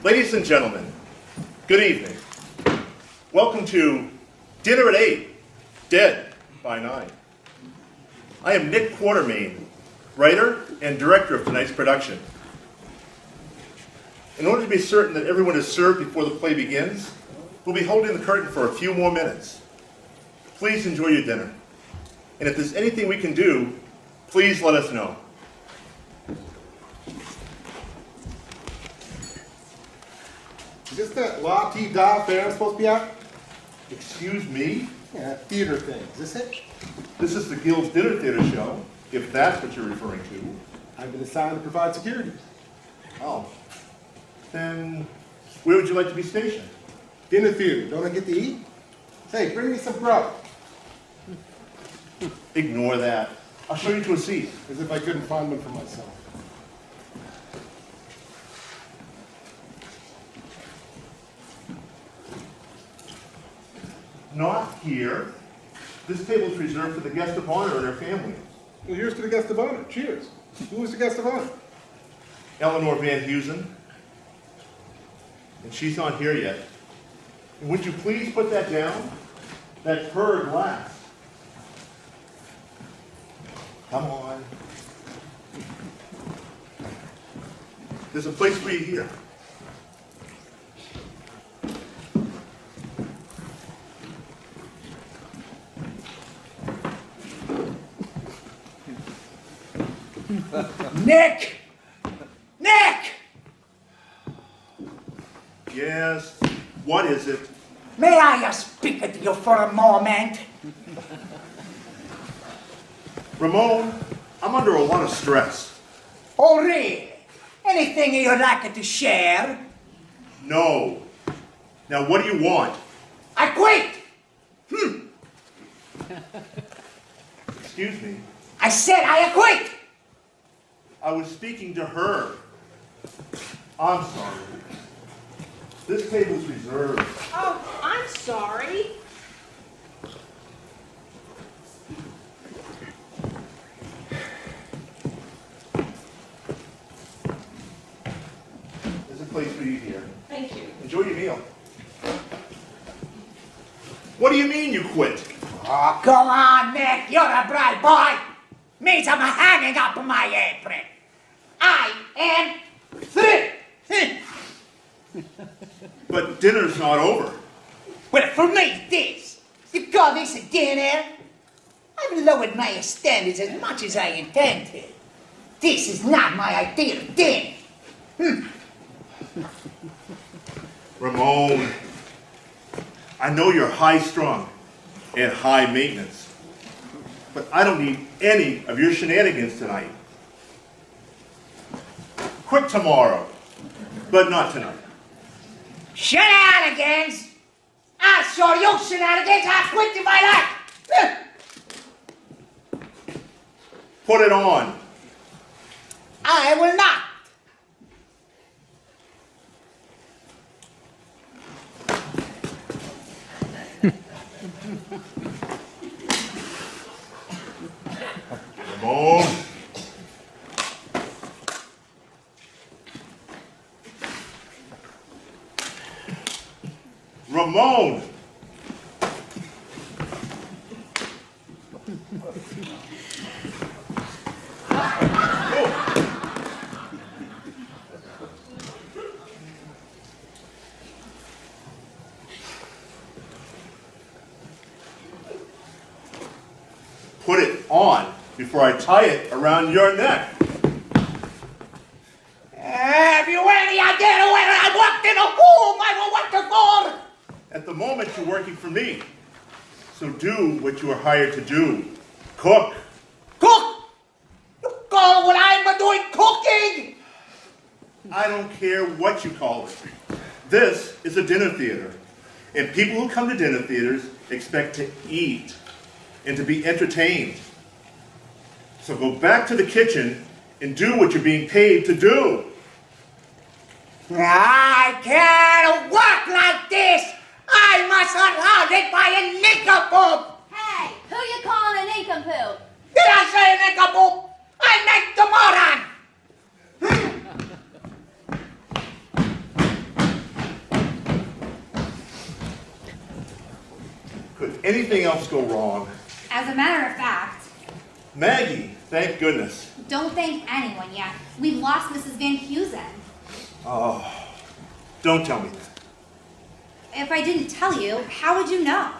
Ladies and gentlemen, good evening. Welcome to Dinner at 8, Dead by 9. I am Nick Quartermain, writer and director of tonight's production. In order to be certain that everyone is served before the play begins, we'll be holding the curtain for a few more minutes. Please enjoy your dinner. And if there's anything we can do, please let us know. Is this that La Ti Da fair I'm supposed to be at? Excuse me? Yeah, theater thing. Is this it? This is the Guild's Dinner Theater show, if that's what you're referring to. I've been assigned to provide security. Oh. Then, where would you like to be stationed? Dinner theater. Don't I get to eat? Hey, bring me some grub. Ignore that. I'll show you to a seat. As if I couldn't find one for myself. Not here. This table is reserved for the guest of honor and their family. Well, here's to the guest of honor. Cheers. Who is the guest of honor? Eleanor Van Heusen. And she's not here yet. And would you please put that down? That's her glass. Come on. There's a place for you here. Nick! Nick! Yes. What is it? May I speak to you for a moment? Ramon, I'm under a lot of stress. Oh, really? Anything you'd like to share? No. Now, what do you want? I quit! Excuse me. I said I quit! I was speaking to her. I'm sorry. This table's reserved. Oh, I'm sorry. There's a place for you here. Thank you. Enjoy your meal. What do you mean you quit? Oh, come on, Nick. You're a bright boy. Means I'm hanging up my apron. I am through. But dinner's not over. Well, for me, this. You call this a dinner? I've lowered my standards as much as I intended. This is not my idea of dinner. Ramon, I know you're high-strung and high maintenance, but I don't need any of your shenanigans tonight. Quit tomorrow, but not tonight. Shenanigans? I'll show you shenanigans. I'll quit if I like. Put it on. I will not. Ramon. Ramon, Put it on before I tie it around your neck. Have you any idea whether I worked in a home I will work for? At the moment, you're working for me. So do what you are hired to do. Cook. Cook? You call what I'm doing cooking? I don't care what you call it. This is a dinner theater. And people who come to dinner theaters expect to eat and to be entertained. So go back to the kitchen and do what you're being paid to do. I can't work like this. I must learn it by a nincompoop. Hey, who you calling a nincompoop? Did I say nincompoop? I meant the moron. Could anything else go wrong? As a matter of fact, Maggie, thank goodness. don't thank anyone yet. We've lost Mrs. Van Heusen. Oh, don't tell me that. If I didn't tell you, how would you know?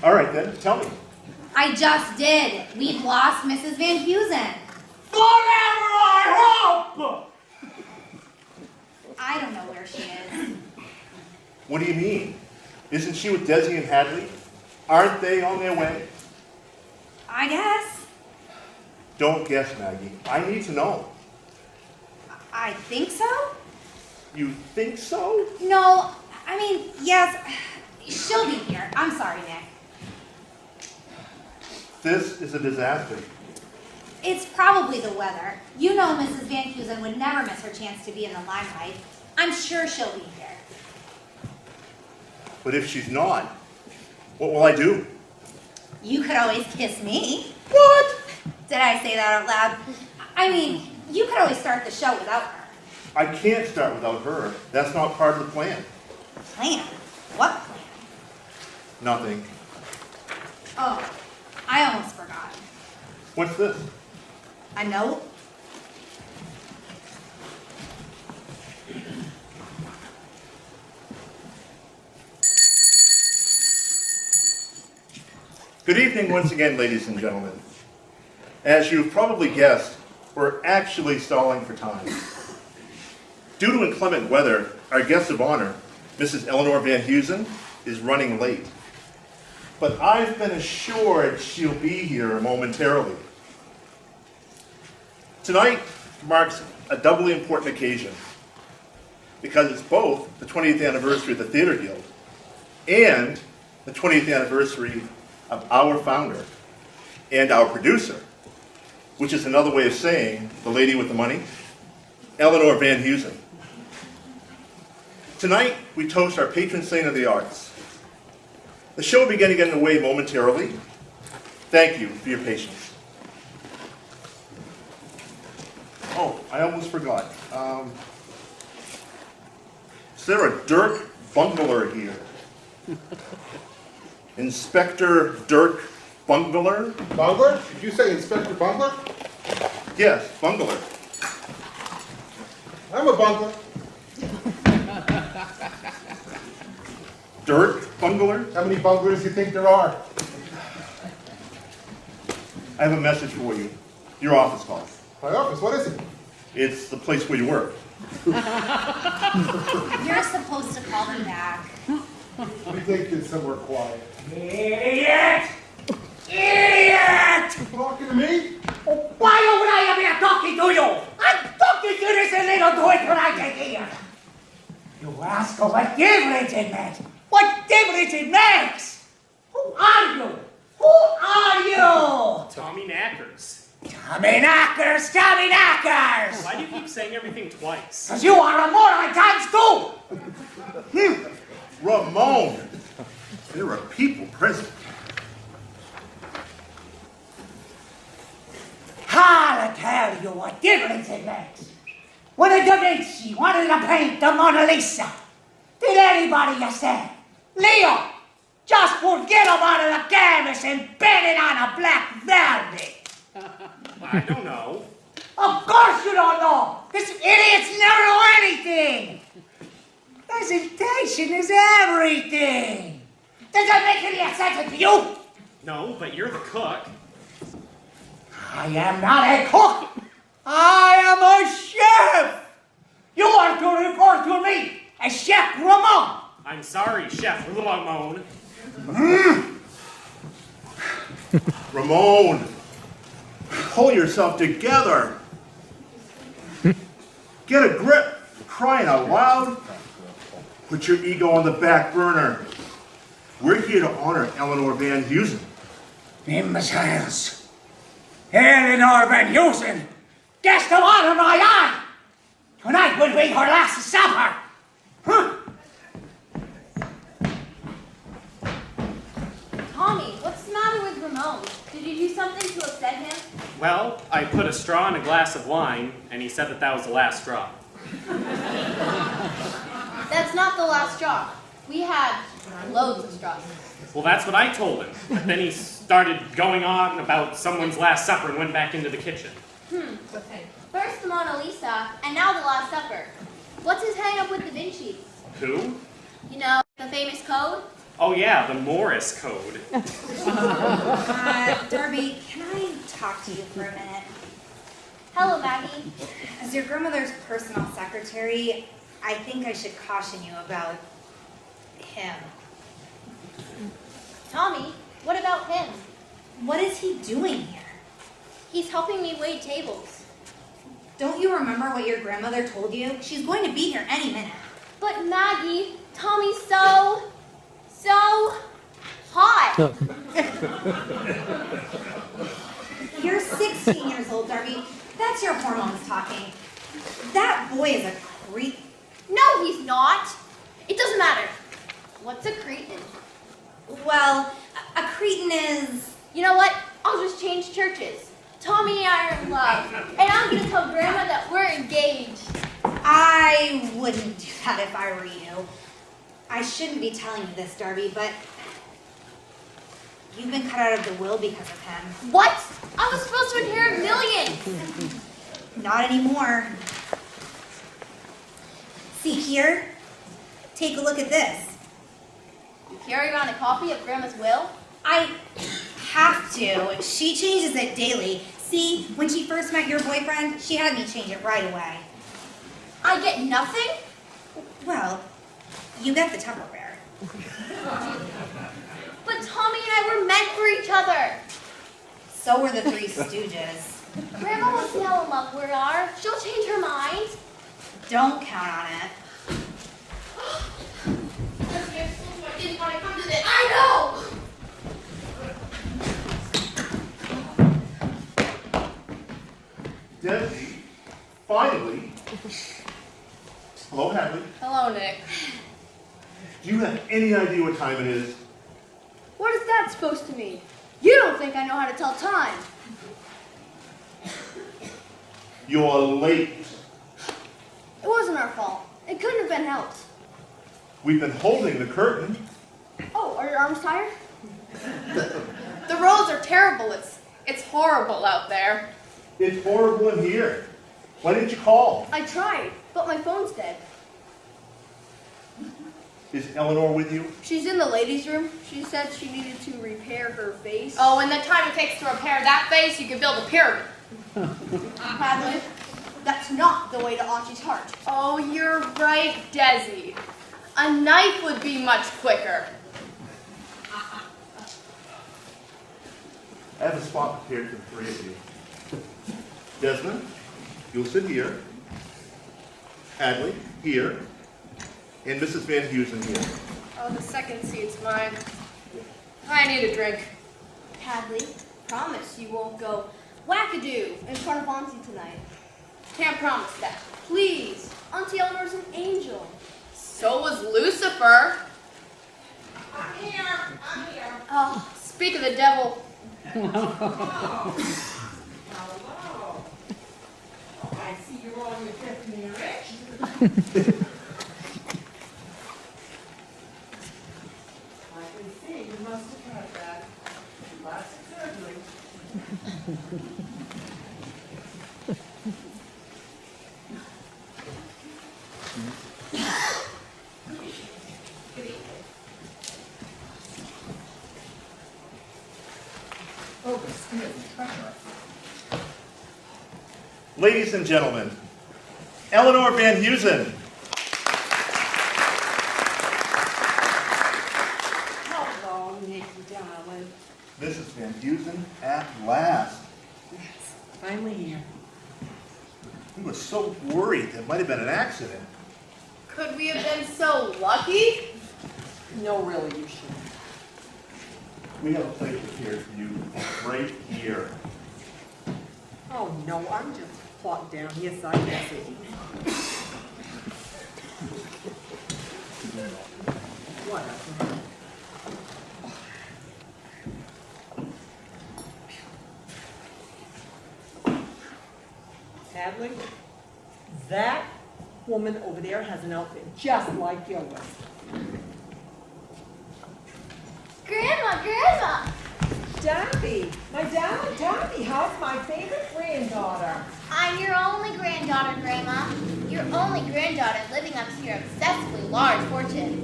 All right then, tell me. I just did. We've lost Mrs. Van Heusen. Forever I hope. I don't know where she is. What do you mean? Isn't she with Desi and Hadley? Aren't they on their way? I guess. Don't guess, Maggie. I need to know. I think so? You think so? No, I mean, yes. She'll be here. I'm sorry, Nick. This is a disaster. It's probably the weather. You know Mrs. Van Heusen would never miss her chance to be in the limelight. I'm sure she'll be here. But if she's not, what will I do? You could always kiss me. What? Did I say that out loud? I mean, you could always start the show without her. I can't start without her. That's not part of the plan. Plan? What plan? Nothing. Oh, I almost forgot. What's this? A note? Good evening once again, ladies and gentlemen. As you've probably guessed, we're actually stalling for time. Due to inclement weather, our guest of honor, Mrs. Eleanor Van Heusen, is running late. But I've been assured she'll be here momentarily. Tonight marks a doubly important occasion because it's both the 20th anniversary of the Theater Guild and the 20th anniversary of our founder and our producer, which is another way of saying the lady with the money, Eleanor Van Heusen. Tonight, we toast our patron saint of the arts. The show will begin to get underway momentarily. Thank you for your patience. Oh, I almost forgot. Is there a Dirk Bungler here? Inspector Dirk Bungler? Bungler? Did you say Inspector Bungler? Yes, Bungler. I'm a bungler. Dirk Bungler? How many bunglers do you think there are? I have a message for you. Your office call. My office, what is it? It's the place where you work. You're supposed to call them back. Let me take you somewhere quiet. Idiot! Idiot! Talking to me? Why would I be talking to you? I'm talking to this little boy right here. You ask what difference it makes. What difference it makes? Who are you? Who are you? Tommy Knackers. Tommy Knockers, Tommy Knockers! Why do you keep saying everything twice? Because you are a moron times two! Ramon! There are people present. I'll tell you what difference it makes. When a Da Vinci wanted to paint the Mona Lisa, did anybody you say, Leo, Just forget about the canvas and bet it on a black velvet. I don't know. Of course you don't know. This idiot's never know anything. Presentation is everything. Does that make any sense to you? No, but you're the cook. I am not a cook. I am a chef. You are to report to me as Chef Ramon. I'm sorry, Chef Ramon. Ramon, pull yourself together. Get a grip. Crying out loud. Put your ego on the back burner. We're here to honor Eleanor Van Heusen. Imbeciles. Eleanor Van Heusen. Guest of honor, my eye. Tonight will be her last supper. Huh? Tommy, what's the matter with Ramon? Did you do something to upset him? Well, I put a straw in a glass of wine, and he said that was the last straw. That's not the last straw. We had loads of straws. Well, that's what I told him. But then he started going on about someone's last supper and went back into the kitchen. First the Mona Lisa, and now the Last Supper. What's his hang-up with Da Vinci? Who? You know, the famous code? Oh yeah, the Morris Code. Darby, can I talk to you for a minute? Hello, Maggie. As your grandmother's personal secretary, I think I should caution you about him. Tommy, what about him? What is he doing here? He's helping me wait tables. Don't you remember what your grandmother told you? She's going to be here any minute. But Maggie, Tommy's so hot. You're 16 years old, Darby. That's your hormones talking. That boy is a creep. No, he's not. It doesn't matter. What's a cretin? Well, a cretin is... You know what? I'll just change churches. Tommy and I are in love. And I'm going to tell Grandma that we're engaged. I wouldn't do that if I were you. I shouldn't be telling you this, Darby, but you've been cut out of the will because of him. What? I was supposed to inherit millions. Not anymore. See here? Take a look at this. You carry around a copy of Grandma's will? I have to. She changes it daily. See, when she first met your boyfriend, she had me change it right away. I get nothing? Well, you get the Tupperware. But Tommy and I were meant for each other. So were the Three Stooges. Grandma will see how in love we are. She'll change her mind. Don't count on it. I didn't want to come to this. I know! Desi, finally. Hello, Hadley. Hello, Nick. Do you have any idea what time it is? What is that supposed to mean? You don't think I know how to tell time. You're late. It wasn't our fault. It couldn't have been helped. We've been holding the curtain. Oh, are your arms tired? The roads are terrible. It's horrible out there. It's horrible in here. Why didn't you call? I tried, but my phone's dead. Is Eleanor with you? She's in the ladies' room. She said she needed to repair her face. Oh, in the time it takes to repair that face, you could build a pyramid. Hadley, that's not the way to Archie's heart. Oh, you're right, Desi. A knife would be much quicker. I have a spot prepared for the three of you. Desmond, you'll sit here. Hadley, here. And Mrs. Van Heusen here. Oh, the second seat's mine. I need a drink. Hadley, promise you won't go wackadoo in front of Auntie tonight. Can't promise that. Please, Auntie Eleanor's an angel. So was Lucifer. I'm here. Oh, speak of the devil. Hello. I see you're on your fifth marriage. I can see, you must have had that. Plastic surgery. Oh, excuse me, Trevor. Ladies and gentlemen, Eleanor Van Heusen. Hello, Nikki, darling. Mrs. Van Heusen at last. Yes, finally here. We were so worried there might have been an accident. Could we have been so lucky? No, really, you shouldn't. We have a place prepared for you right here. Oh, no, I'm just plopped down here side by side. Whatever. Hadley, that woman over there has an outfit just like yours. Grandma! Darby, my darling Darby, how's my favorite granddaughter? I'm your only granddaughter, Grandma. Your only granddaughter living up to your obsessively large fortune.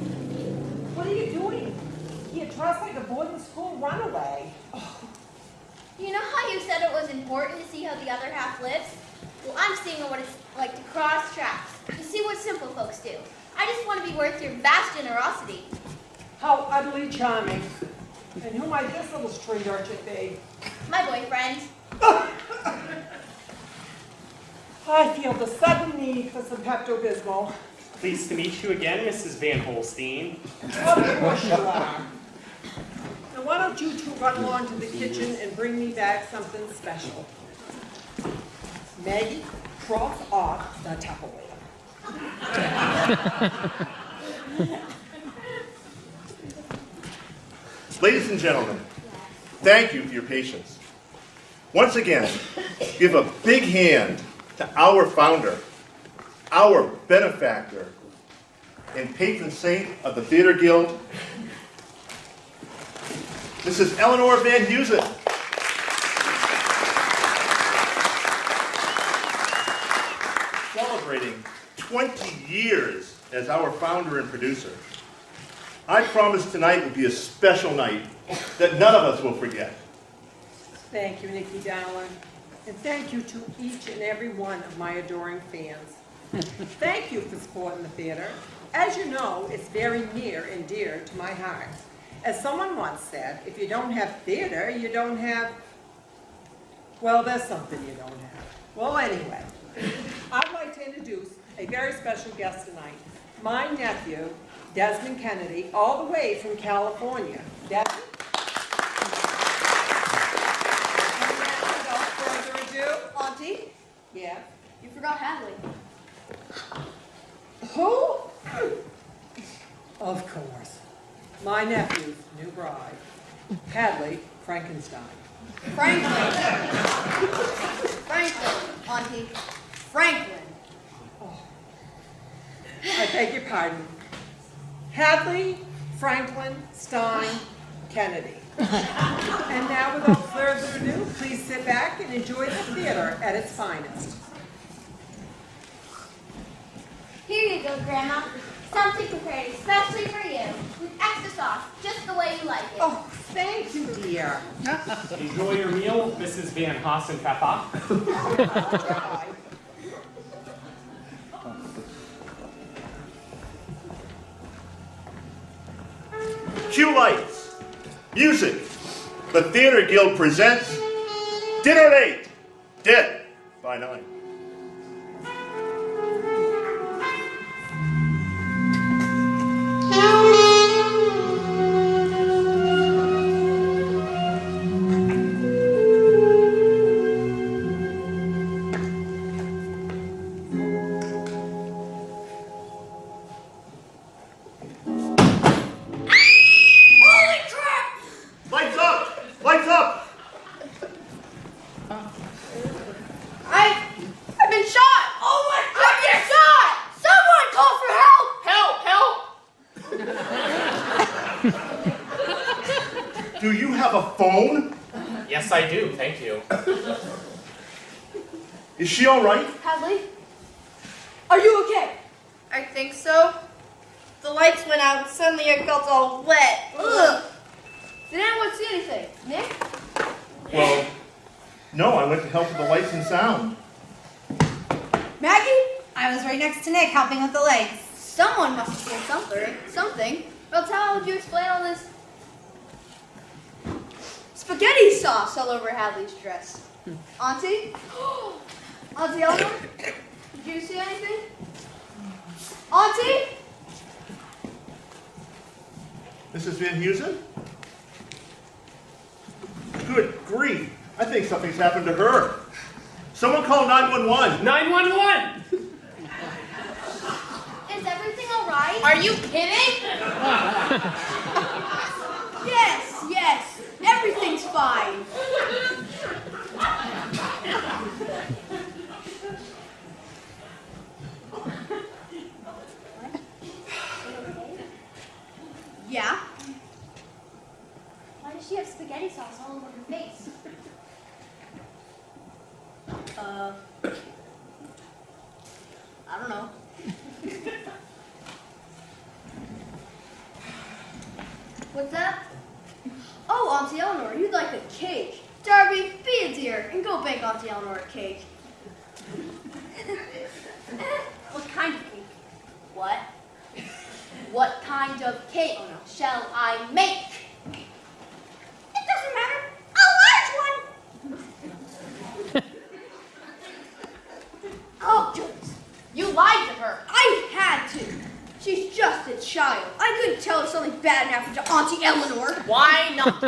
What are you doing? You're dressed like a boarding school runaway. You know how you said it was important to see how the other half lives? Well, I'm seeing what it's like to cross tracks, to see what simple folks do. I just want to be worth your vast generosity. How utterly charming. And who might this little string urchin be? My boyfriend. I feel the sudden need for some Pepto-Bismol. Pleased to meet you again, Mrs. Van Holstein. Of course you are. Now why don't you two run along to the kitchen and bring me back something special? Maggie, cross off the Tupperware. Ladies and gentlemen, thank you for your patience. Once again, give a big hand to our founder, our benefactor, and patron saint of the Theater Guild, Mrs. Eleanor Van Heusen. Celebrating 20 years as our founder and producer. I promise tonight will be a special night that none of us will forget. Thank you, Nikki darling. And thank you to each and every one of my adoring fans. Thank you for supporting the theater. As you know, it's very near and dear to my heart. As someone once said, if you don't have theater, you don't have, well, there's something you don't have. Well, anyway, I'd like to introduce a very special guest tonight. My nephew, Desmond Kennedy, all the way from California. Desmond? And then, without further ado, Auntie, yeah. you forgot Hadley. Who? Of course. My nephew's new bride, Hadley Frankenstein. Franklin. Auntie. Franklin. I beg your pardon. Hadley Franklin Stein Kennedy. And now, without further ado, please sit back and enjoy the theater at its finest. Here you go, Grandma. Something prepared especially for you, with extra sauce, just the way you like it. Oh, thank you, dear. Enjoy your meal, Mrs. Van Hassenpfeffer. Cue lights, music. The Theater Guild presents Dinner at 8, Dead by 9. Holy crap! Lights up! Lights up! Do you have a phone? Yes, I do. Thank you. Is she all right? Hadley? Are you okay? I think so. The lights went out and suddenly I felt all wet. Ugh. Did anyone see anything? Nick? Well, no, I went to help with the lights and sound. Maggie? I was right next to Nick helping with the lights. Someone must have seen something. Else how would you explain all this spaghetti sauce all over Hadley's dress? Auntie? Auntie Eleanor? Did you see anything? Auntie? Mrs. Van Heusen? Good grief. I think something's happened to her. Someone call 911. 911! Is everything all right? Are you kidding? Yes, everything's fine. Yeah? Why does she have spaghetti sauce all over her face? I don't know. What's that? Oh, Auntie Eleanor, you'd like a cake. Darby, be a dear and go bake Auntie Eleanor a cake. What kind of cake? What? What kind of cake shall I make? It doesn't matter. A large one. Oh, Joyce, you lied to her. I had to. She's just a child. I couldn't tell her something bad happened to Auntie Eleanor. Why not?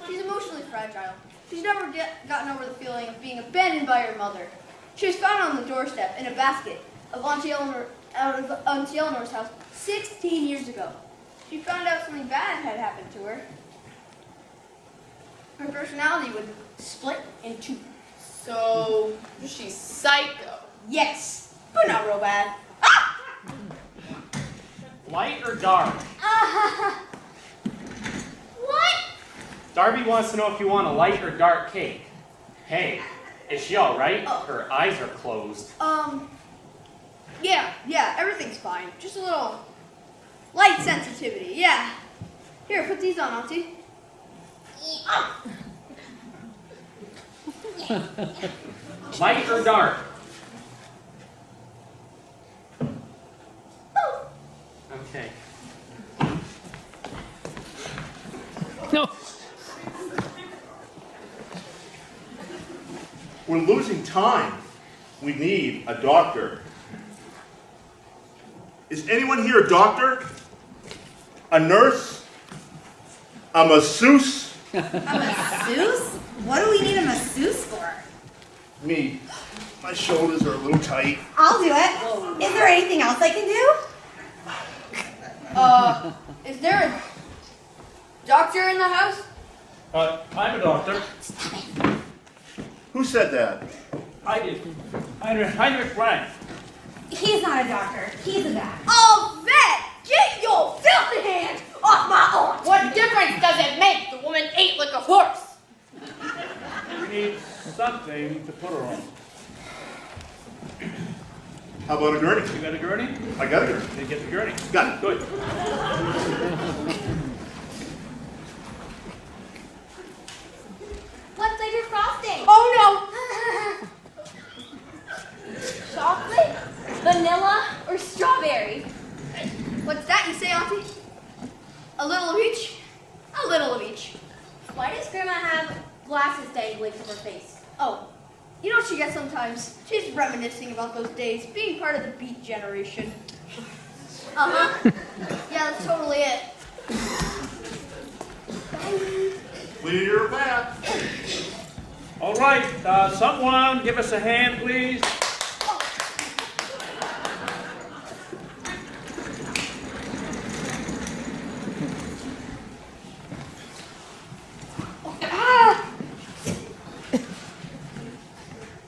She's emotionally fragile. She's never gotten over the feeling of being abandoned by her mother. She was found on the doorstep in a basket of Auntie Eleanor's house 16 years ago. She found out something bad had happened to her. Her personality would split in two. So, she's psycho. Yes, but not real bad. Ah! Light or dark? What? Darby wants to know if you want a light or dark cake. Hey, is she all right? Oh. Her eyes are closed. Yeah, everything's fine. Just a little light sensitivity, yeah. Here, put these on, Auntie. Light or dark? Okay. No. We're losing time. We need a doctor. Is anyone here a doctor? A nurse? A masseuse? A masseuse? What do we need a masseuse for? Me. My shoulders are a little tight. I'll do it. Is there anything else I can do? Is there a doctor in the house? I'm a doctor. Who said that? I did. Heinrich Ryan. He's not a doctor. He's a vet. Oh, vet! Get your filthy hands off my aunt! What difference does it make? The woman ate like a horse. We need something to put her on. How about a gurney? You got a gurney? I got a gurney. Then get the gurney. Got it. Good. What flavor frosting? Oh no! Chocolate, vanilla, or strawberry? What's that you say, Auntie? A little of each? A little of each. Why does Grandma have glasses dangling from her face? Oh, you know what she gets sometimes? She's reminiscing about those days, being part of the Beat generation. Uh-huh. Yeah, that's totally it. Clear path. All right, someone give us a hand, please.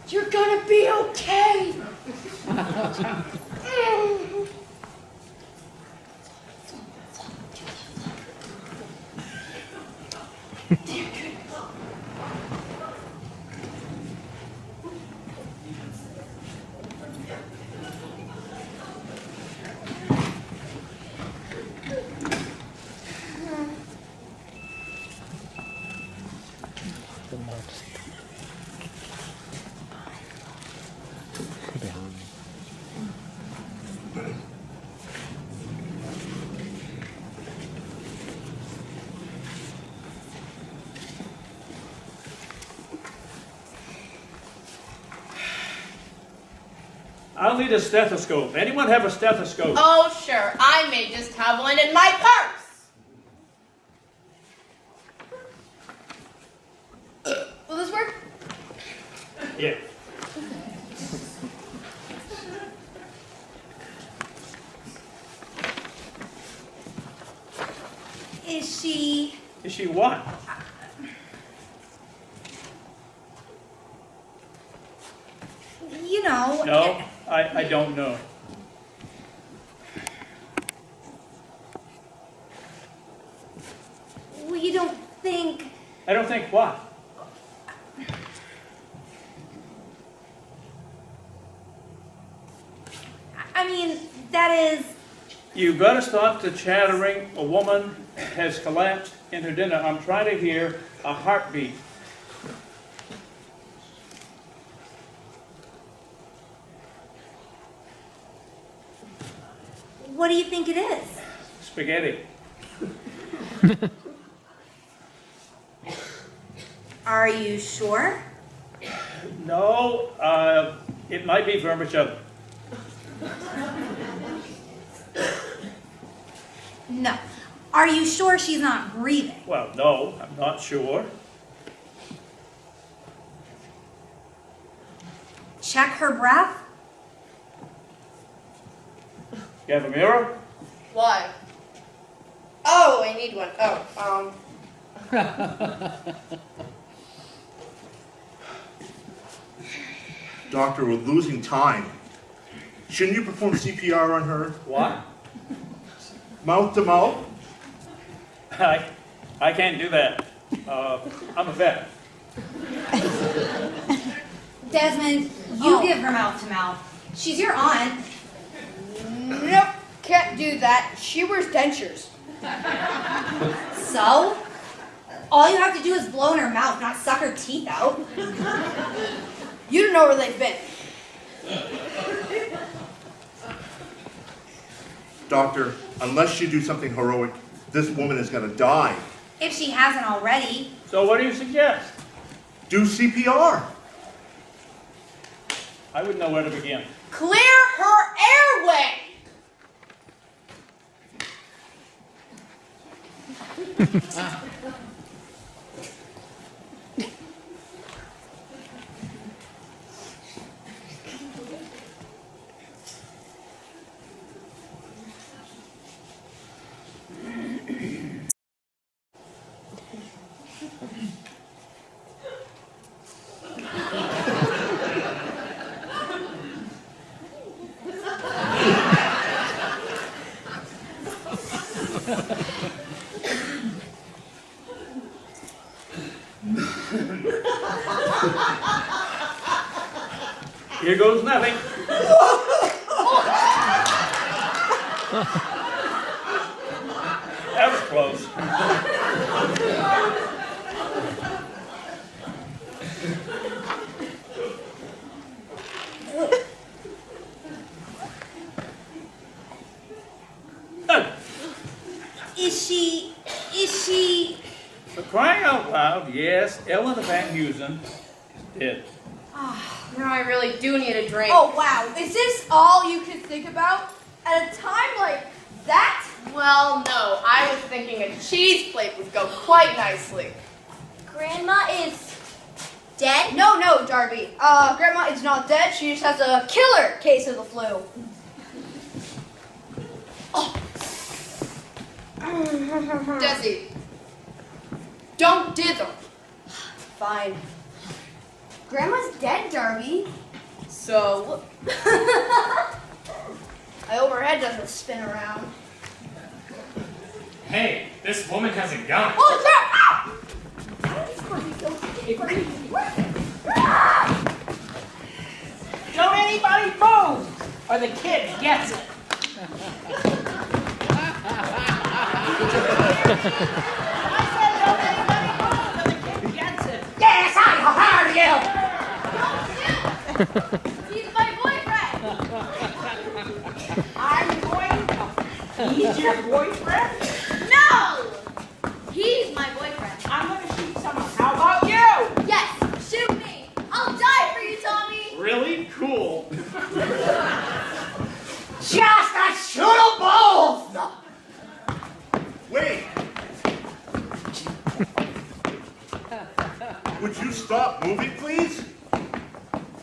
You're gonna be okay. I'll need a stethoscope. Anyone have a stethoscope? Oh, sure. I may just have one in my purse. Will this work? Yeah. Is she... Is she what? You know... No, I don't know. Well, you don't think... I don't think what? I mean, that is... You've got to stop the chattering. A woman has collapsed in her dinner. I'm trying to hear a heartbeat. What do you think it is? Spaghetti. Are you sure? No, it might be vermicelli. No. Are you sure she's not breathing? Well, no, I'm not sure. Check her breath? You have a mirror? Why? Oh, I need one. Oh, Doctor, we're losing time. Shouldn't you perform CPR on her? What? Mouth to mouth? I can't do that. I'm a vet. Desmond, you give her mouth to mouth. She's your aunt. Nope, can't do that. She wears dentures. So? All you have to do is blow in her mouth, not suck her teeth out. You don't know where they've been. Doctor, unless you do something heroic, this woman is going to die. If she hasn't already. So what do you suggest? Do CPR. I wouldn't know where to begin. clear her airway. Here goes nothing. That was close. Is she... For crying out loud, yes, Ellen Van Heusen is dead. Now I really do need a drink. Oh, wow. Is this all you could think about? At a time like that? Well, no. I was thinking a cheese plate would go quite nicely. Grandma is dead? No, Darby. Grandma is not dead. She just has a killer case of the flu. Desi, don't dither. Fine. Grandma's dead, Darby. So, I hope her head doesn't spin around. Hey, this woman has a gun. Holy crap! Ah! Don't anybody move, or the kid gets it. I said don't anybody move, or the kid gets it. Yes, I heard you. He's my boyfriend. I'm going. He's your boyfriend? No! He's my boyfriend. I'm gonna shoot someone. How about you? Yes, shoot me. I'll die for you, Tommy. Really? Cool. Just a shoot 'em both. Wait! Would you stop moving, please?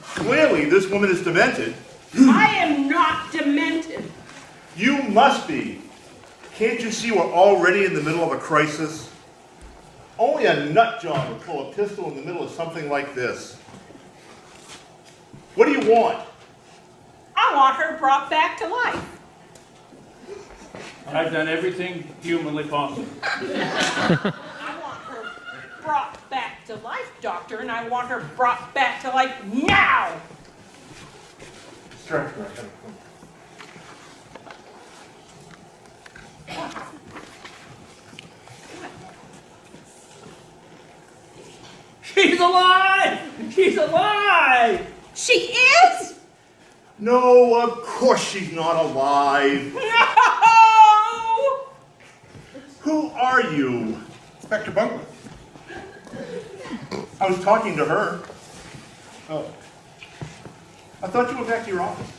Clearly, this woman is demented. I am not demented. You must be. Can't you see we're already in the middle of a crisis? Only a nut job would pull a pistol in the middle of something like this. What do you want? I want her brought back to life. I've done everything humanly possible. I want her brought back to life, Doctor, and I want her brought back to life now! Stretch. She's alive! She's alive! She is? No, of course she's not alive. No! Who are you? Inspector Bunkley. I was talking to her. Oh, I thought you went back to your office.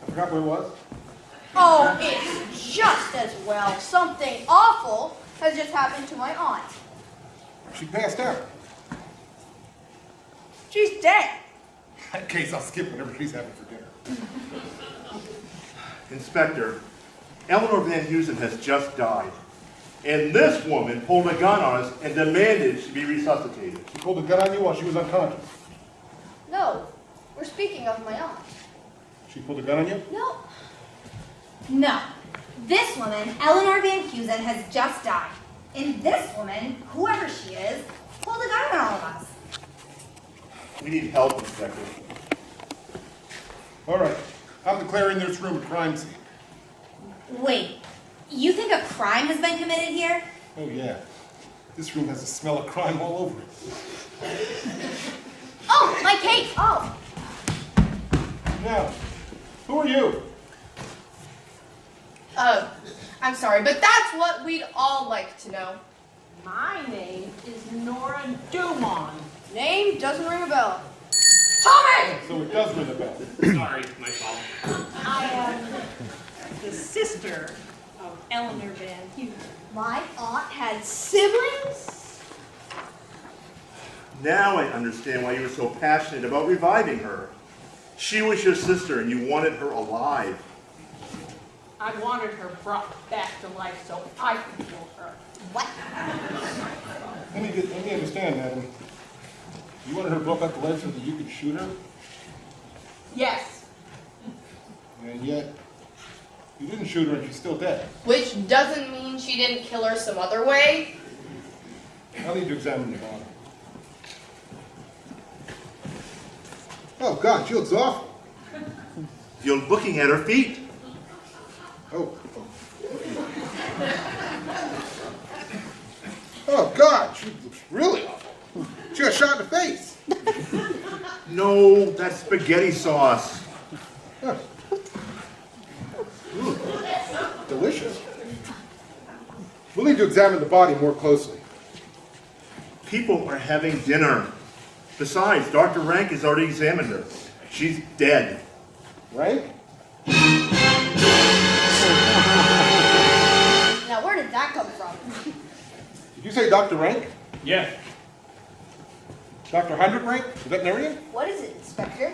I forgot where it was. Oh, it's just as well. Something awful has just happened to my aunt. She passed out. She's dead. In that case, I'll skip whatever she's having for dinner. Inspector, Eleanor Van Heusen has just died. And this woman pulled a gun on us and demanded she be resuscitated. She pulled a gun on you while she was unconscious. No, we're speaking of my aunt. She pulled a gun on you? No. No. This woman, Eleanor Van Heusen, has just died. And this woman, whoever she is, pulled a gun on all of us. We need help, Inspector. All right. I'm declaring this room a crime scene. Wait, you think a crime has been committed here? Oh, yeah. This room has the smell of crime all over it. Oh, my cake! Oh. Now, who are you? I'm sorry, but that's what we'd all like to know. My name is Nora Dumont. Name doesn't ring a bell. Tommy! So it does ring a bell. Sorry, my fault. I am the sister of Eleanor Van Heusen. My aunt had siblings? Now I understand why you were so passionate about reviving her. She was your sister and you wanted her alive. I wanted her brought back to life so I could kill her. What? Let me understand, madam. You wanted her brought back to life so that you could shoot her? Yes. And yet, you didn't shoot her and she's still dead. Which doesn't mean she didn't kill her some other way. I'll need to examine your body. Oh, God, she looks awful. You're looking at her feet. Oh. Oh, God, she looks really awful. She got shot in the face. No, that's spaghetti sauce. Huh. Delicious. We'll need to examine the body more closely. People are having dinner. Besides, Dr. Rank has already examined her. She's dead. Right? Now, where did that come from? Did you say Dr. Rank? Yes. Dr. Heinrich Rank? Veterinarian? What is it, Inspector?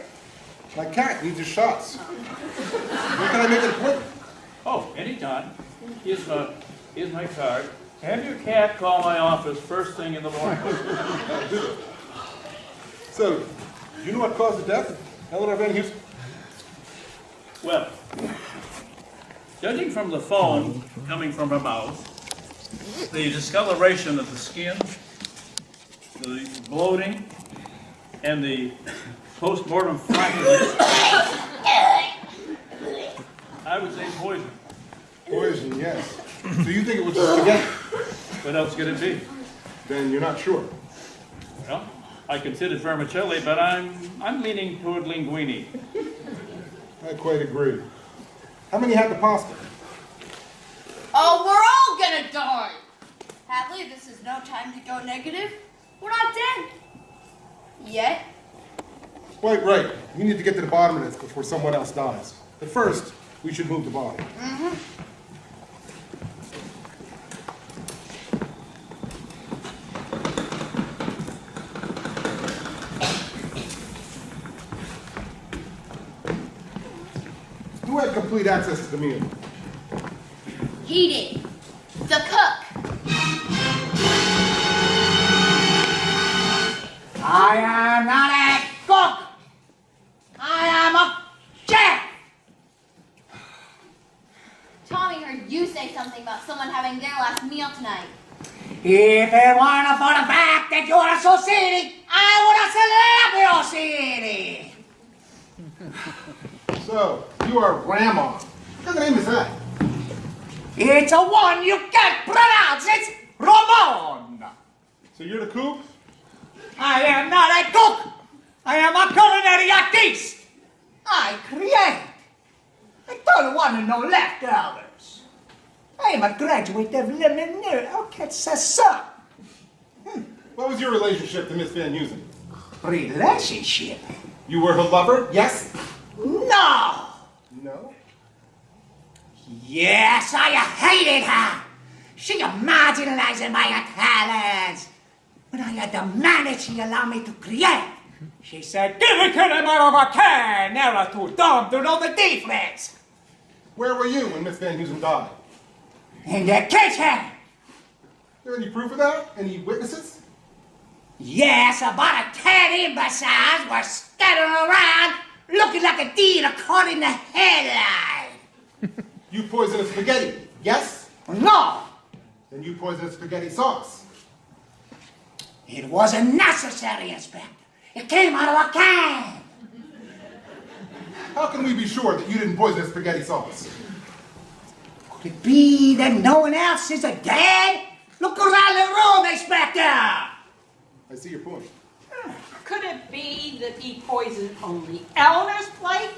My cat needs his shots. When can I make an appointment? Oh, anytime. Here's my card. Have your cat call my office first thing in the morning. So, do you know what caused the death of Eleanor Van Heusen? Well, judging from the foam coming from her mouth, the discoloration of the skin, the bloating, and the post-mortem fractures, I would say poison. Poison, yes. So you think it was spaghetti? What else could it be? Then you're not sure. Well, I considered vermicelli, but I'm leaning toward linguine. I quite agree. How many had the pasta? Oh, we're all gonna die. Hadley, this is no time to go negative. We're not dead. Yet. Quite right. We need to get to the bottom of this before someone else dies. But first, we should move the body. Who had complete access to the meal? He did. The cook. I am not a cook. I am a chef. Tommy heard you say something about someone having their last meal tonight. If it weren't for the fact that you're associating, I would have celebrity. So, you are Grandma. What kind of name is that? It's a one you can't pronounce. It's Ramon. So you're the cook? I am not a cook. I am a culinary artist. I create. I don't want to know leftovers. I am a graduate of Lemonade. Okay, so. What was your relationship to Miss Van Heusen? Relationship? You were her lover? Yes? No. No? Yes, I hated her. She marginalized my talents. When I had demanded she allow me to create, she said, give it to them out of a can. They're too dumb to know the difference. Where were you when Miss Van Heusen died? In the kitchen. Is there any proof of that? Any witnesses? Yes, about 10 imbeciles were scattered around looking like a deer caught in the headlight. You poisoned spaghetti, yes? No. Then you poisoned spaghetti sauce. It wasn't necessary, Inspector. It came out of a can. How can we be sure that you didn't poison the spaghetti sauce? Could it be that no one else is dead? Look around the room, Inspector. I see your point. Could it be that he poisoned only Eleanor's plate?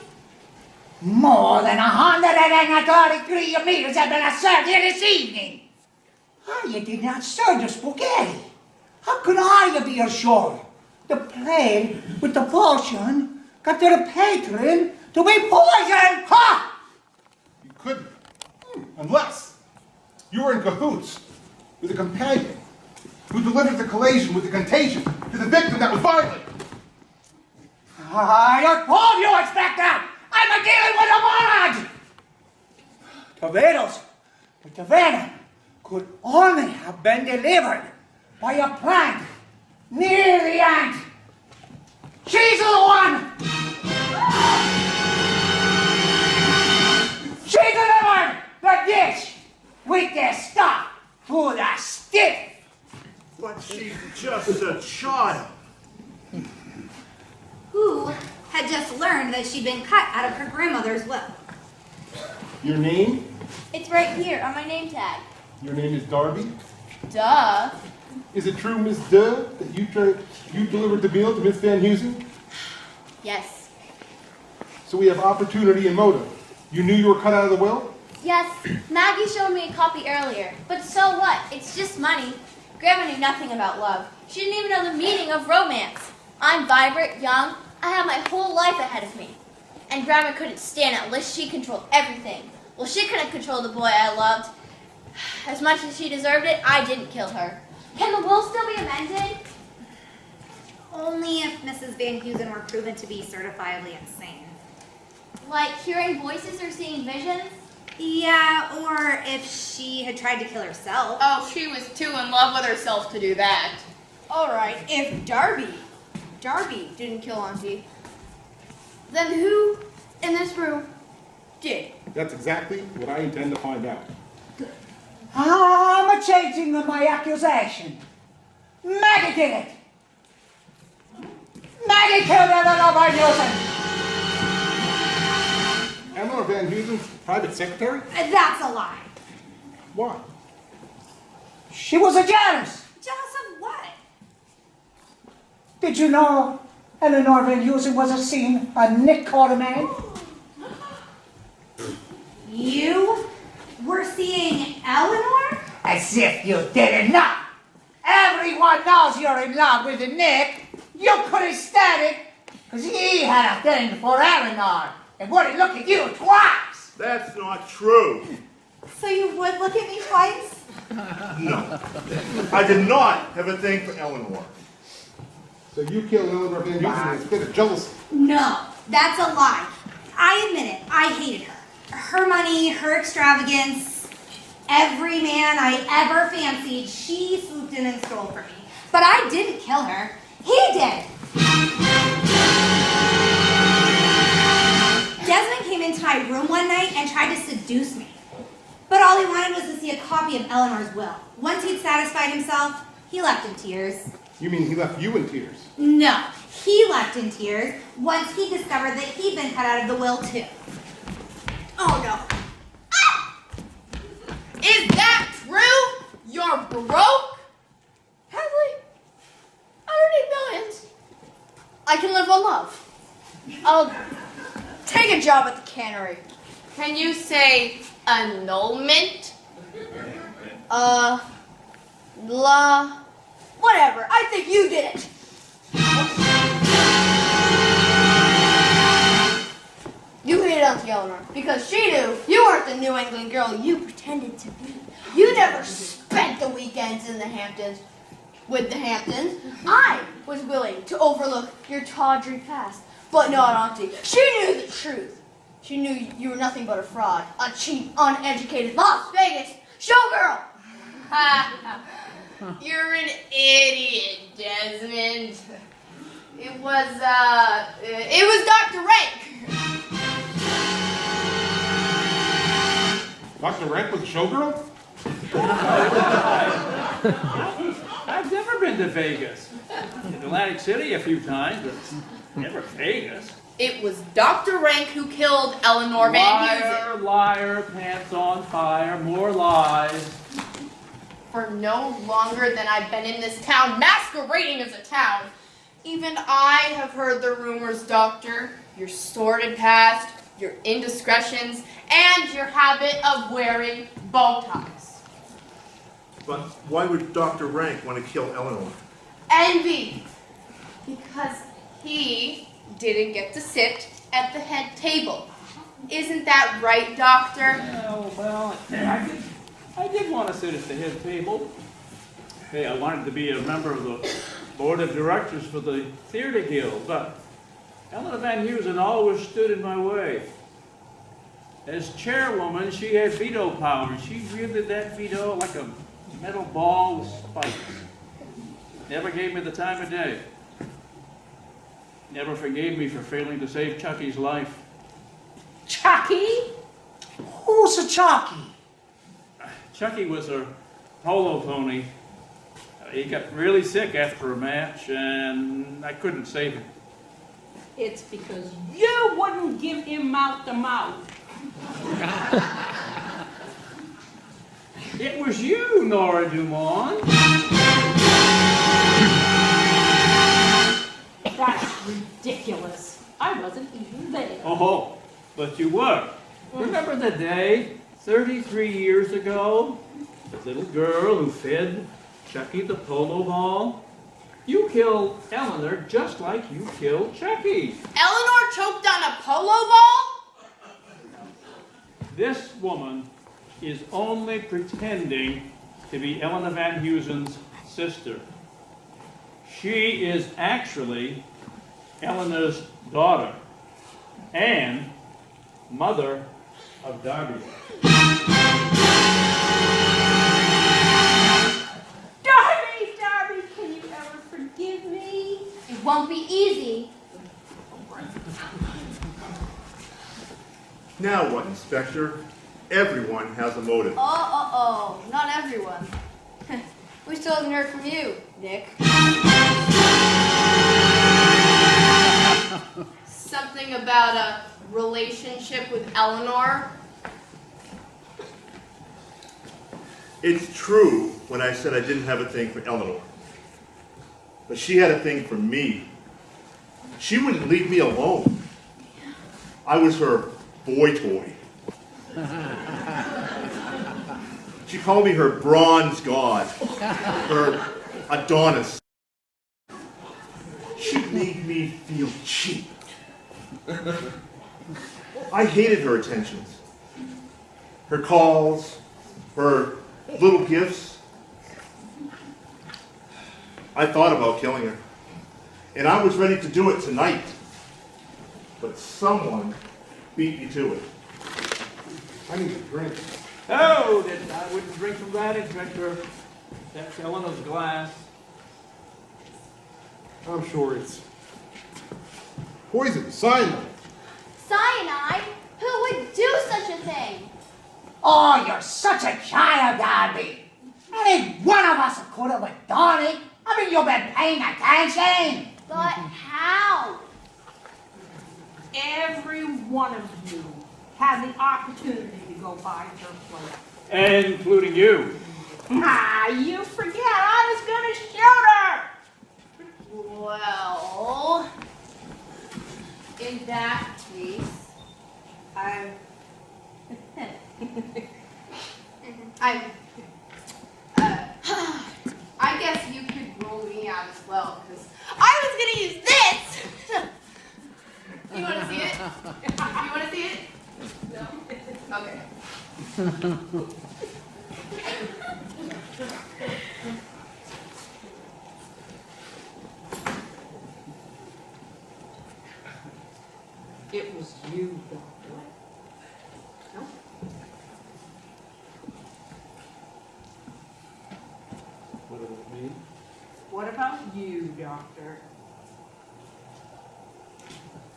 More than 133 meters have been served here this evening. You did not serve the spaghetti. How could I be assured? The plate with the potion got to the patron to be poisoned. Ha! You couldn't. Unless you were in cahoots with a companion who delivered the collation with the contagion to the victim that was violent. I told you, Inspector! I'm dealing with a moron! Tomatoes with the venom could only have been delivered by a plant near the ant. She's the one! She delivered the dish with the stuff to the stick. But she's just a child. Who had just learned that she'd been cut out of her grandmother's will. Your name? It's right here on my name tag. Your name is Darby? Duh. Is it true, Miss Duh, that you delivered the meal to Miss Van Heusen? Yes. So we have opportunity and motive. You knew you were cut out of the will? Yes, Maggie showed me a copy earlier. But so what? It's just money. Grandma knew nothing about love. She didn't even know the meaning of romance. I'm vibrant, young. I have my whole life ahead of me. And Grandma couldn't stand it unless she controlled everything. Well, she couldn't control the boy I loved. As much as she deserved it, I didn't kill her. Can the will still be amended? Only if Mrs. Van Heusen were proven to be certifiably insane. Like hearing voices or seeing visions? Yeah, or if she had tried to kill herself. Oh, she was too in love with herself to do that. All right, if Darby didn't kill Auntie, then who in this room did? That's exactly what I intend to find out. I'm changing my accusation. Maggie did it. Maggie killed Eleanor Van Heusen. Eleanor Van Heusen's private secretary? That's a lie. Why? She was a jealous. Jealous of what? Did you know Eleanor Van Heusen was a scene a Nick Quarterman? You were seeing Eleanor? As if you didn't know. Everyone knows you're in love with Nick. You couldn't stand it because he had a thing for Eleanor and wouldn't look at you twice. That's not true. So you would look at me twice? No. I did not have a thing for Eleanor. So you killed Eleanor Van Heusen in a fit of jealousy? No, that's a lie. I admit it, I hated her. Her money, her extravagance, every man I ever fancied, she swooped in and stole from me. But I didn't kill her. He did. Desmond came into my room one night and tried to seduce me. But all he wanted was to see a copy of Eleanor's will. Once he'd satisfied himself, he left in tears. You mean he left you in tears? No, he left in tears once he discovered that he'd been cut out of the will too. Oh no. Is that true? You're broke? Hadley, I don't need millions. I can live on love. I'll take a job at the cannery. Can you say annulment? Whatever. I think you did it. You hated Auntie Eleanor because she knew you weren't the New England girl you pretended to be. You never spent the weekends in the Hamptons with the Hamptons. I was willing to overlook your tawdry past, but not Auntie. She knew the truth. She knew you were nothing but a fraud, a cheap, uneducated Las Vegas showgirl. You're an idiot, Desmond. It was Dr. Rank. Dr. Rank was a showgirl? I've never been to Vegas. In Atlantic City a few times, but never Vegas. It was Dr. Rank who killed Eleanor Van Heusen. Liar, liar, pants on fire, more lies. For no longer than I've been in this town, masquerading as a town. Even I have heard the rumors, Doctor. Your sordid past, your indiscretions, and your habit of wearing bow ties. But why would Dr. Rank want to kill Eleanor? Envy. Because he didn't get to sit at the head table. Isn't that right, Doctor? Well, I did want to sit at the head table. Hey, I wanted to be a member of the board of directors for the theater guild, but Eleanor Van Heusen always stood in my way. As chairwoman, she had veto power, and she wielded that veto like a metal ball with spikes. Never gave me the time of day. Never forgave me for failing to save Chucky's life. Chucky? Who's a Chucky? Chucky was a polo pony. He got really sick after a match, and I couldn't save him. It's because you wouldn't give him mouth to mouth. It was you, Nora Dumont. That's ridiculous. I wasn't even there. Oh, but you were. Remember the day, 33 years ago, the little girl who fed Chucky the polo ball? You killed Eleanor just like you killed Chucky. Eleanor choked on a polo ball? This woman is only pretending to be Eleanor Van Heusen's sister. She is actually Eleanor's daughter and mother of Darby. Darby, can you ever forgive me? It won't be easy. Now what, Inspector? Everyone has a motive. Not everyone. We still haven't heard from you, Nick. Something about a relationship with Eleanor. It's true when I said I didn't have a thing for Eleanor. But she had a thing for me. She wouldn't leave me alone. I was her boy toy. She called me her bronze god, her Adonis. She made me feel cheap. I hated her attentions, her calls, her little gifts. I thought about killing her, and I was ready to do it tonight. But someone beat me to it. I need a drink. Oh, I wouldn't drink from that adventure. That's Eleanor's glass. I'm sure it's poison, cyanide. Cyanide? Who would do such a thing? Oh, you're such a child, Darby. Any one of us could have done it. I mean, you've been paying attention. But how? Every one of you had the opportunity to go by her place. Including you. Ah, you forget I was gonna shoot her! Well, in that case, I guess you could roll me out as well, because I was gonna use this. You want to see it? You want to see it? No. Okay. It was you, Doctor. No? What about me? What about you, Doctor?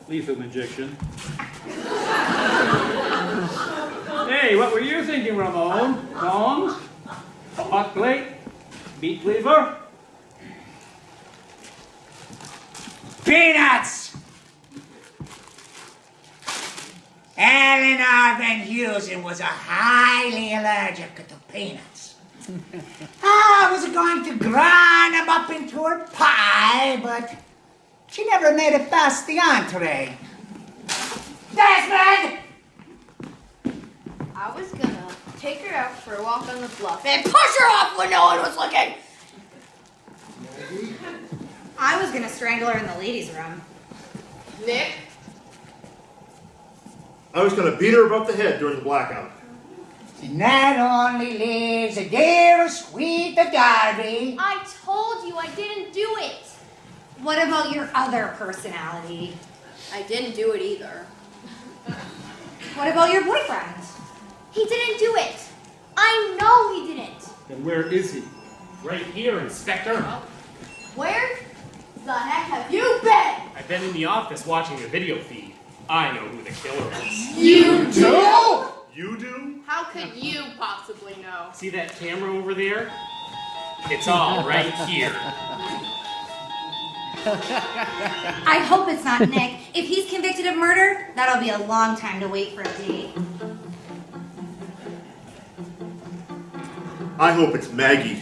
Lethal injection. Hey, what were you thinking, Ramon? Tongs? Hot plate? Meat cleaver? Peanuts! Eleanor Van Heusen was highly allergic to peanuts. I was going to grind them up into her pie, but she never made it past the entree. Desmond! I was gonna take her out for a walk on the bluff and push her off when no one was looking. I was gonna strangle her in the ladies' room. Nick? I was going to beat her above the head during the blackout. And that only leaves a dear sweet Darby. I told you I didn't do it. What about your other personality? I didn't do it either. What about your boyfriend? He didn't do it. I know he didn't. Then where is he? Right here, Inspector. Where the heck have you been? I've been in the office watching the video feed. I know who the killer is. You do? You do? How could you possibly know? See that camera over there? It's all right here. I hope it's not Nick. If he's convicted of murder, that'll be a long time to wait for a date. I hope it's Maggie.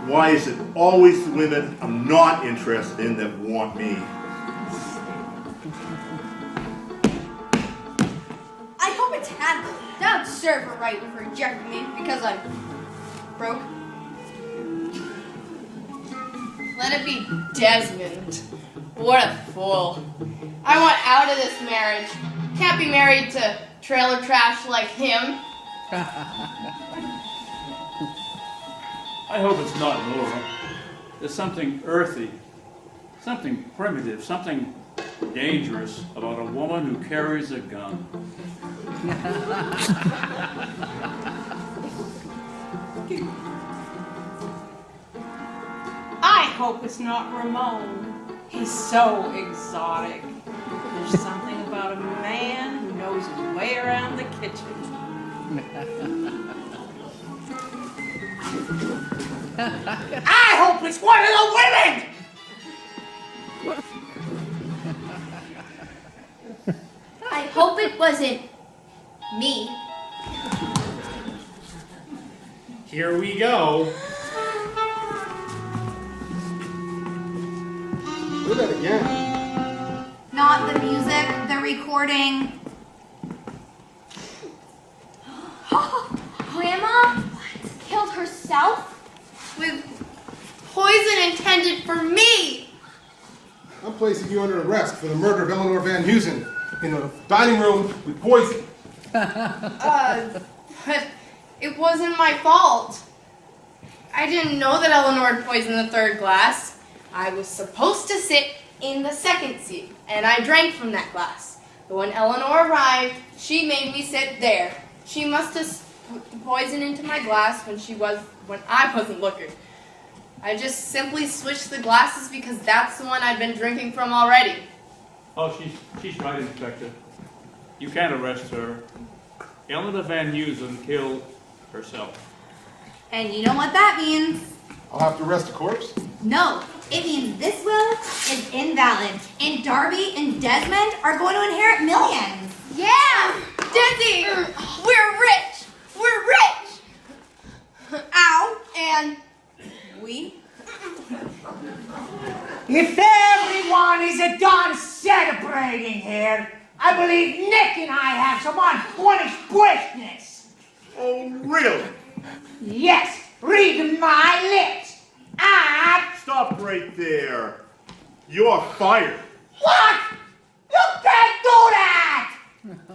Why is it always the women I'm not interested in that want me? I hope it's Hadley. That would serve her right for rejecting me because I'm broke. Let it be Desmond. What a fool. I want out of this marriage. Can't be married to trailer trash like him. I hope it's not Laura. There's something earthy, something primitive, something dangerous about a woman who carries a gun. I hope it's not Ramon. He's so exotic. There's something about a man who knows his way around the kitchen. I hope it's one of the women! hope it wasn't me. Here we go. Do that again. Not the music, the recording. Grandma killed herself? With poison intended for me. I'm placing you under arrest for the murder of Eleanor Van Heusen in the dining room with poison. But it wasn't my fault. I didn't know that Eleanor had poisoned the third glass. I was supposed to sit in the second seat, and I drank from that glass. But when Eleanor arrived, she made me sit there. She must have put the poison into my glass when I wasn't looking. I just simply switched the glasses because that's the one I'd been drinking from already. Oh, she's right, Inspector. You can't arrest her. Eleanor Van Heusen killed herself. And you know what that means? I'll have to arrest a corpse. No, it means this will is invalid. And Darby and Desmond are going to inherit millions. Yeah! Dizzy! We're rich! We're rich! Ow! And we? If everyone is done celebrating here, I believe Nick and I have some unfinished business. Oh, really? Yes, read my lips. And Stop right there. You're fired. what? You can't do that!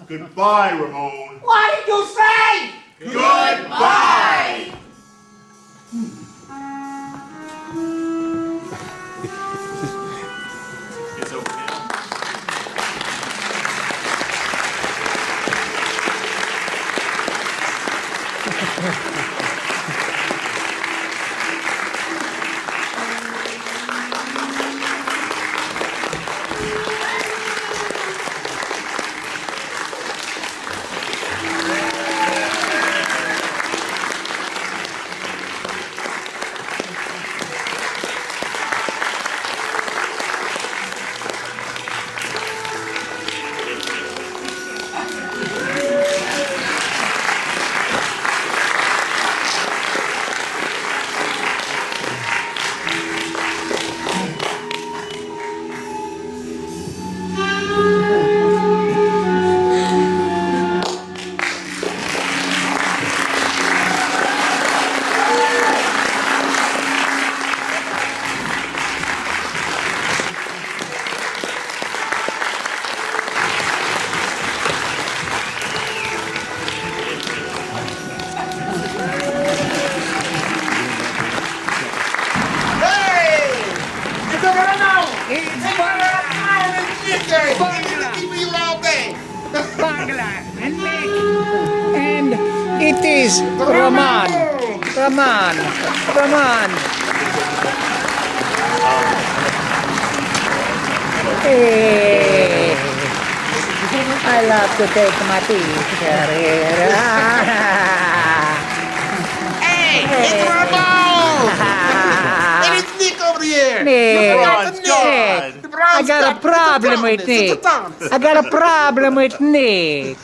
Goodbye, Ramon. What did you say? Goodbye! It's over now. And it is Raman. Hey, I love to take my picture here. Hey, it's Ramon! And it's Nick over here! Nick, Nick. I got a problem with Nick. I got a problem with Nick.